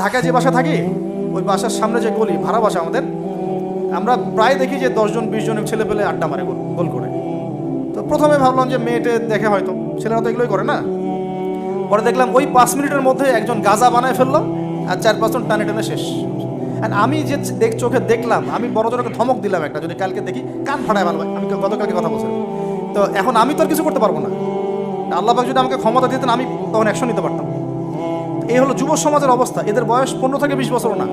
ঢাকায় যে বাসা থাকি ওই বাসার সামনে যে গলি ভাড়া বাসা আমাদের, আমরা প্রায় দেখি যে 10 জন 20 জন ছেলে পেলে আড্ডা মারে গোল করে। তো প্রথমে ভাবলাম যে মেয়েটে দেখে হয়তো, ছেলেরা তো এগুলোই করে না। পরে দেখলাম ওই 5 মিনিটের মধ্যে একজন গাঁজা বানায় ফেললো আর 4-5 জন টানে টানে শেষ। আর আমি যে চোখে দেখলাম, আমি বড় জোরকে ধমক দিলাম একটা, যদি কালকে দেখি কান ফাটায় ভালো। আমি গতকালকে কথা বলছিলাম। তো এখন আমি তো আর কিছু করতে পারবো না। আল্লাহ পাক যদি আমাকে ক্ষমতা দিতেন আমি তখন অ্যাকশন নিতে পারতাম। এই হলো যুব সমাজের অবস্থা। এদের বয়স 15 থেকে 20 বছর না,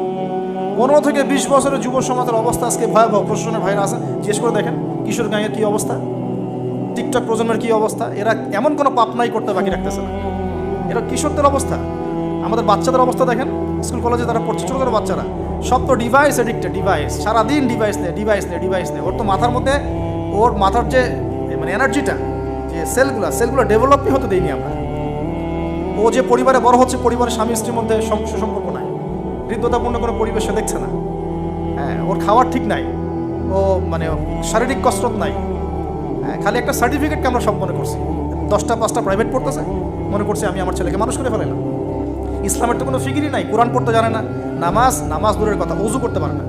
15 থেকে 20 বছরের যুব সমাজের অবস্থা আজকে ভয়াবহ। প্রশাসনের ভাইরা আছে, জিজ্ঞেস করে দেখেন কিশোর গ্যাংয়ের কী অবস্থা, টিকটক প্রজন্মের কী অবস্থা। এরা এমন কোনো পাপ নাই করতে বাকি রাখতেছে না। এরা কিশোরদের অবস্থা। আমাদের বাচ্চাদের অবস্থা দেখেন, স্কুল কলেজে তারা পড়ছে, ছোটো ছোটো বাচ্চারা সব তো ডিভাইস এডিক্টেড। ডিভাইস সারাদিন ডিভাইস নেয়। ওর তো মাথার মধ্যে, ওর মাথার যে মানে এনার্জিটা, যে সেলগুলো ডেভেলপই হতে দেয়নি আমরা। ও যে পরিবারে বড় হচ্ছে, পরিবারের স্বামী স্ত্রীর মধ্যে সুসম্পর্ক নাই, হৃদ্যতাপূর্ণ কোনো পরিবেশে দেখছে না। হ্যাঁ, ওর খাওয়ার ঠিক নাই, ও মানে শারীরিক কসরত নাই। হ্যাঁ, খালি একটা সার্টিফিকেটকে আমরা সব মনে করছি। 10টা 5টা প্রাইভেট পড়তেছে, মনে করছি আমি আমার ছেলেকে মানুষ করে ফেলাইলাম। ইসলামের তো কোনো ফিকিরই নাই, কোরআন পড়তে জানে না, নামাজ দূরের কথা, ওযু করতে পারে না।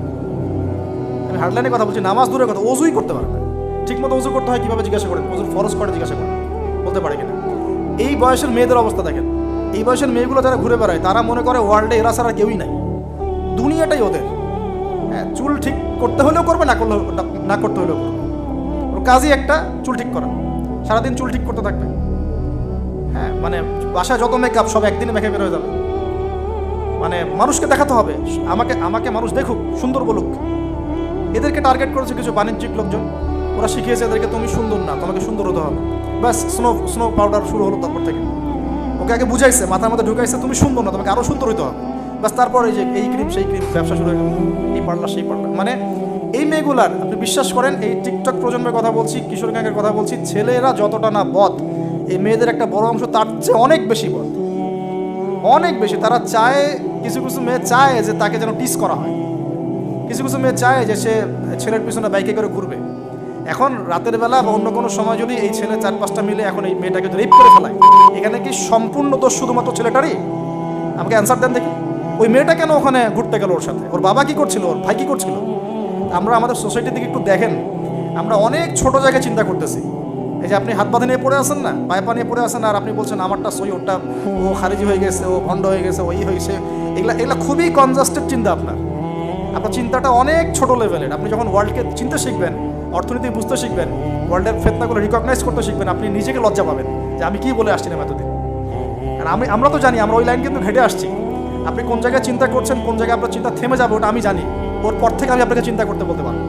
আমি হার্ডলাইনে কথা বলছি, নামাজ দূরের কথা, ওযুই করতে পারে না। ঠিক মতো ওযু করতে হয় কীভাবে জিজ্ঞাসা করেন, ওযুর ফরজ করে জিজ্ঞাসা করেন, বলতে পারে কিনা। এই বয়সের মেয়েদের অবস্থা দেখেন। এই বয়সের মেয়েগুলো যারা ঘুরে বেড়ায়, তারা মনে করে ওয়ার্ল্ডে এরা ছাড়া কেউই নাই, দুনিয়াটাই ওদের। হ্যাঁ, চুল ঠিক করতে হলেও করবে, না করতে হলেও করবে। ওর কাজই একটা, চুল ঠিক করা। সারাদিন চুল ঠিক করতে থাকবে। হ্যাঁ, মানে বাসায় যত মেকআপ সব একদিনে মেখে বের হয়ে যাবে। মানে মানুষকে দেখাতে হবে, আমাকে মানুষ দেখুক, সুন্দর বলুক। এদেরকে টার্গেট করেছে কিছু বাণিজ্যিক লোকজন। ওরা শিখিয়েছে এদেরকে, তুমি সুন্দর না, তোমাকে সুন্দর হতে হবে। ব্যাস, স্নো পাউডার শুরু হলো তারপর থেকে। ওকে আগে বুঝাইছে, মাথার মধ্যে ঢুকাইছে, তুমি সুন্দর না, তোমাকে আরও সুন্দর হতে হবে। ব্যাস, তারপর এই যে এই ক্রিম সেই ক্রিম, ব্যবসা শুরু হয়ে গেল, এই পার্লার সেই পার্লার। মানে এই মেয়েগুলার, আপনি বিশ্বাস করেন, এই টিকটক প্রজন্মের কথা বলছি, কিশোর গ্যাংয়ের কথা বলছি, ছেলেরা যতটা না বদ, এই মেয়েদের একটা বড় অংশ তার চেয়ে অনেক বেশি বদ, অনেক বেশি। তারা চায়, কিছু কিছু মেয়ে চায় যে তাকে যেন টিস করা হয়, কিছু কিছু মেয়ে চায় যে সে ছেলের পিছনে বাইকে করে ঘুরবে। এখন রাতের বেলা বা অন্য কোনো সময় যদি এই ছেলে 4-5টা মিলে এখন এই মেয়েটাকে রেপ করে ফেলায়, এখানে কি সম্পূর্ণ দোষ শুধুমাত্র ছেলেটারই? আমাকে অ্যান্সার দেন দেখি। ওই মেয়েটা কেন ওখানে ঘুরতে গেল ওর সাথে? ওর বাবা কি করছিল, ওর ভাই কি করছিল? আমরা আমাদের সোসাইটির দিকে একটু দেখেন, আমরা অনেক ছোট জায়গায় চিন্তা করতেছি। এই যে আপনি হাত বাঁধে নিয়ে পড়ে আসেন না, পায়ে পা নিয়ে পড়ে আসেন, আর আপনি বলছেন আমারটা সই, ওটা ও খারিজি হয়ে গেছে, ও ভণ্ড হয়ে গেছে, ওই হয়েছে। এগুলা খুবই কনজাস্টেড চিন্তা। আপনার চিন্তাটা অনেক ছোট লেভেলের। আপনি যখন ওয়ার্ল্ডকে চিনতে শিখবেন, অর্থনীতি বুঝতে শিখবেন, ওয়ার্ল্ডের ফেতনাগুলো রিকগনাইজ করতে শিখবেন, আপনি নিজেকে লজ্জা পাবেন যে আমি কি বলে আসছিলাম এতদিন। আর আমরা তো জানি, আমরা ওই লাইন কিন্তু ঘেটে আসছি। আপনি কোন জায়গায় চিন্তা করছেন, কোন জায়গায় আপনার চিন্তা থেমে যাবে, ওটা আমি জানি। ওর পর থেকে আমি আপনাকে চিন্তা করতে বলতে পারবো।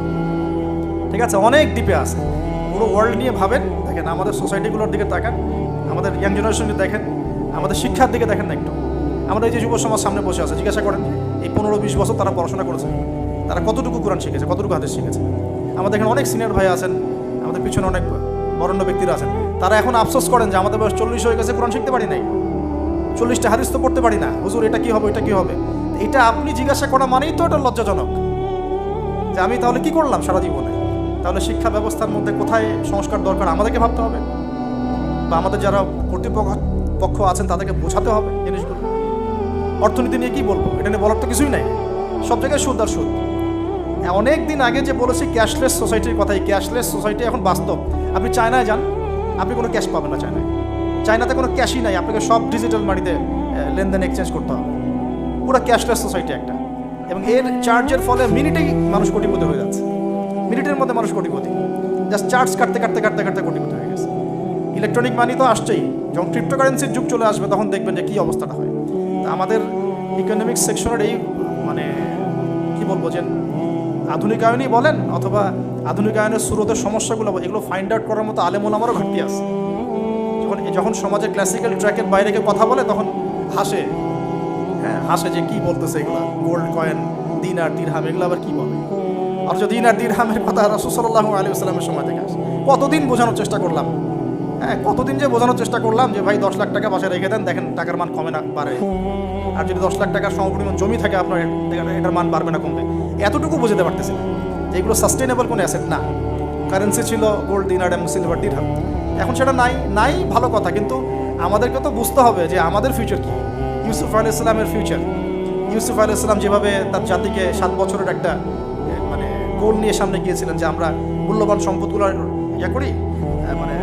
ঠিক আছে, অনেক ডিপে আছে। পুরো ওয়ার্ল্ড নিয়ে ভাবেন। দেখেন আমাদের সোসাইটিগুলোর দিকে তাকান, আমাদের ইয়াং জেনারেশনকে দেখেন, আমাদের শিক্ষার দিকে দেখেন না একটু। আমাদের এই যে যুব সমাজ সামনে বসে আছে, জিজ্ঞাসা করেন এই 15-20 বছর তারা পড়াশোনা করেছে, তারা কতটুকু কোরআন শিখেছে, কতটুকু হাদিস শিখেছে। আমাদের এখানে অনেক সিনিয়র ভাই আছেন, আমাদের পিছনে অনেক বরেণ্য ব্যক্তিরা আছেন, তারা এখন আফসোস করেন যে আমাদের বয়স 40 হয়ে গেছে, কোরআন শিখতে পারি নাই, 40টা হাদিস তো পড়তে পারি না, হুজুর এটা কি হবে, এটা কি হবে। এটা আপনি জিজ্ঞাসা করা মানেই তো এটা লজ্জাজনক যে আমি তাহলে কি করলাম সারা জীবনে। তাহলে শিক্ষা ব্যবস্থার মধ্যে কোথায় সংস্কার দরকার আমাদেরকে ভাবতে হবে, বা আমাদের যারা কর্তৃপক্ষ আছেন তাদেরকে বোঝাতে হবে জিনিসগুলো। অর্থনীতি নিয়ে কি বলবো, এটা নিয়ে বলার তো কিছুই নাই, সব জায়গায় সুদ আর সুদ। অনেক দিন আগে যে বলেছি ক্যাশলেস সোসাইটির কথাই, ক্যাশলেস সোসাইটি এখন বাস্তব। আপনি চায়নায় যান, আপনি কোনো ক্যাশ পাবেন না। চায়নাতে কোনো ক্যাশই নাই, আপনাকে সব ডিজিটাল মানিতে লেনদেন এক্সচেঞ্জ করতে হবে। পুরো ক্যাশলেস সোসাইটি একটা। এবং এর চার্জের ফলে মিনিটেই মানুষ কোটিপতি হয়ে যাচ্ছে, মিনিটের মধ্যে মানুষ কোটিপতি। জাস্ট চার্জ কাটতে কোটিপতি হয়ে গেছে। ইলেকট্রনিক মানি তো আসছেই, যখন ক্রিপ্টোকারেন্সির যুগ চলে আসবে তখন দেখবেন যে কী অবস্থাটা হয়। তা আমাদের ইকোনমিক সেকশনের এই মানে কি বলবো, যে আধুনিকায়নই বলেন অথবা আধুনিকায়নের স্রোতের সমস্যাগুলো, এগুলো ফাইন্ড আউট করার মতো আলেম ওলামারও ঘাটতি আছে। যখন সমাজের ক্লাসিক্যাল ট্র্যাকের বাইরে কেউ কথা বলে তখন হাসে। হ্যাঁ, হাসে যে কি বলতেছে এগুলো, গোল্ড কয়েন, দিনার দিরহাম, এগুলো আবার কি বলে। অথচ দিনার দিরহামের কথা রাসূল সাল্লাল্লাহু আলাইহি ওয়াসাল্লামের সময় থেকে আসে। কতদিন বোঝানোর চেষ্টা করলাম, হ্যাঁ কতদিন যে বোঝানোর চেষ্টা করলাম যে ভাই 10 লাখ টাকা বাসায় রেখে দেন, দেখেন টাকার মান কমে না বাড়ে। আর যদি 10 লাখ টাকার সমপরিমাণ জমি থাকে আপনার, এটার মান বাড়বে না কমবে। এতটুকু বুঝতে পারতেছি যে এগুলো সাস্টেনেবল কোনো অ্যাসেট না। কারেন্সি ছিল গোল্ড, দিনার এবং সিলভার, দিরহাম, এখন সেটা নাই ভালো কথা, কিন্তু আমাদেরকে তো বুঝতে হবে যে আমাদের ফিউচার কী। ইউসুফ আলাইহিস সালামের ফিউচার, ইউসুফ আলাইহিস সালাম যেভাবে তার জাতিকে 7 বছরের একটা মানে গোল নিয়ে সামনে গিয়েছিলেন যে আমরা মূল্যবান সম্পদগুলো করি, মানে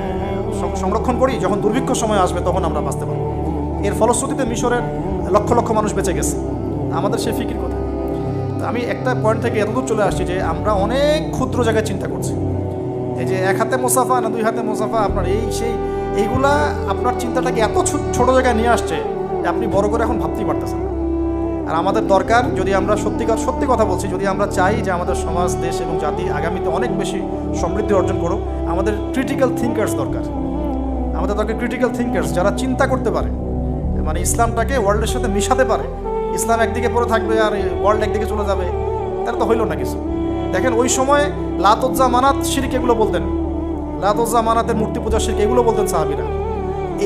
সংরক্ষণ করি, যখন দুর্ভিক্ষ সময় আসবে তখন আমরা বাঁচতে পারবো। এর ফলশ্রুতিতে মিশরের লক্ষ লক্ষ মানুষ বেঁচে গেছে। আমাদের সে ফিকির কথা। তো আমি একটা পয়েন্ট থেকে এতদূর চলে আসছি যে আমরা অনেক ক্ষুদ্র জায়গায় চিন্তা করছি। এই যে 1 হাতে মুসাফা না 2 হাতে মুসাফা, আপনার এইগুলা আপনার চিন্তাটাকে এত ছোট জায়গায় নিয়ে আসছে যে আপনি বড় করে এখন ভাবতেই পারতেছেন। আর আমাদের দরকার, যদি আমরা সত্যি কথা বলছি, যদি আমরা চাই যে আমাদের সমাজ, দেশ এবং জাতি আগামীতে অনেক বেশি সমৃদ্ধি অর্জন করুক, আমাদের ক্রিটিক্যাল থিঙ্কার্স দরকার। আমাদের দরকার ক্রিটিক্যাল থিঙ্কার্স, যারা চিন্তা করতে পারে, মানে ইসলামটাকে ওয়ার্ল্ডের সাথে মিশাতে পারে। ইসলাম একদিকে পড়ে থাকবে আর ওয়ার্ল্ড একদিকে চলে যাবে, তাহলে তো হইল না কিছু। দেখেন ওই সময় লাত উজ্জা মানাত শিরক এগুলো বলতেন, লাত উজ্জা মানাতের মূর্তি পূজা শিরক এগুলো বলতেন সাহাবীরা।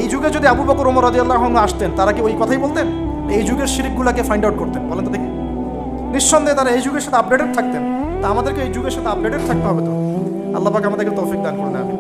এই যুগে যদি আবু বকর ওমর রাদিয়াল্লাহু আনহু আসতেন, তারা কি ওই কথাই বলতেন? এই যুগের শিরকগুলোকে ফাইন্ড আউট করতেন? বলেন তো দেখি। নিঃসন্দেহে তারা এই যুগের সাথে আপডেটেড থাকতেন। তা আমাদেরকে এই যুগের সাথে আপডেটেড থাকতে হবে। তো আল্লাহ পাক আমাদেরকে তৌফিক দান করুন। আমি